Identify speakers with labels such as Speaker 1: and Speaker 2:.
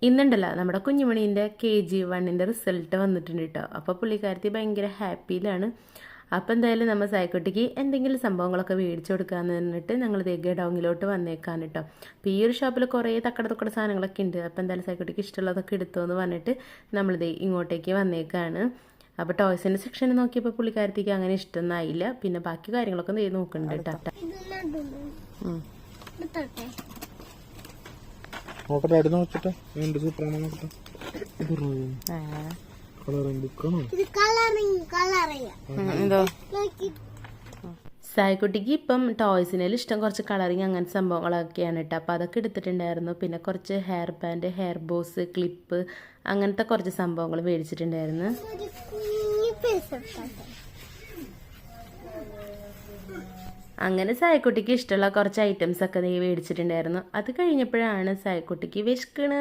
Speaker 1: ഇന്നുണ്ടല്ലോ നമ്മുടെ കുഞ്ഞുമണീൻ്റെ KG1 result വന്നിട്ടുണ്ട് കേട്ടോ. അപ്പോൾ പുള്ളിക്കാരത്തി ഭയങ്കര ഹാപ്പിയിലാണ്. അപ്പോൾ എന്തായാലും നമ്മൾ സായിക്കുട്ടിക്ക് എന്തെങ്കിലും സംഭവങ്ങളൊക്കെ മേടിച്ചു കൊടുക്കാമെന്ന് പറഞ്ഞിട്ട് ഞങ്ങൾ ഗഡൗങ്ങിലോട്ട് വന്നേക്കാൻ കേട്ടോ. അപ്പോൾ ഈ ഒരു ഷോപ്പിൽ കുറേ തക്കട സാധനങ്ങളൊക്കെ ഉണ്ട്. അപ്പോൾ എന്തായാലും സായിക്കുട്ടിക്ക് ഇഷ്ടമുള്ളതൊക്കെ എടുത്തോ എന്ന് പറഞ്ഞിട്ട് നമ്മളിത് ഇങ്ങോട്ടേക്ക് വന്നേക്കാണ്. അപ്പോൾ ടോയ്സിൻ്റെ സെക്ഷനിൽ നോക്കിയപ്പോൾ പുള്ളിക്കാരത്തിക്ക് അങ്ങനെ ഇഷ്ടമൊന്നും ആയില്ല. പിന്നെ ബാക്കി കാര്യങ്ങളൊക്കെ നോക്കുന്നുണ്ട് കേട്ടോ.
Speaker 2: നോക്കട്ടെ, അടുത്ത് നോക്കട്ടെ, എന്ത് സൂപ്പറാണ് നോക്കട്ടെ. കളറിംഗ് ബുക്കാണോ?
Speaker 1: എന്തോ സായിക്കുട്ടിക്ക് ഇപ്പം ടോയ്സിനേലും ഇഷ്ടം കുറച്ച് കളറിങ് അങ്ങനത്തെ സംഭവങ്ങളൊക്കെയാണ് കേട്ടോ. അപ്പോൾ അതൊക്കെ എടുത്തിട്ടുണ്ടായിരുന്നു. പിന്നെ കുറച്ച് hair band, hair boss, clip അങ്ങനത്തെ കുറച്ച് സംഭവങ്ങൾ മേടിച്ചിട്ടുണ്ടായിരുന്നു. അങ്ങനെ സായിക്കുട്ടിക്ക് ഇഷ്ടമുള്ള കുറച്ച് ഐറ്റംസ് ഒക്കെ മേടിച്ചിട്ടുണ്ടായിരുന്നു. അത് കഴിഞ്ഞപ്പോഴാണ് സായിക്കുട്ടിക്ക് വിശക്കണ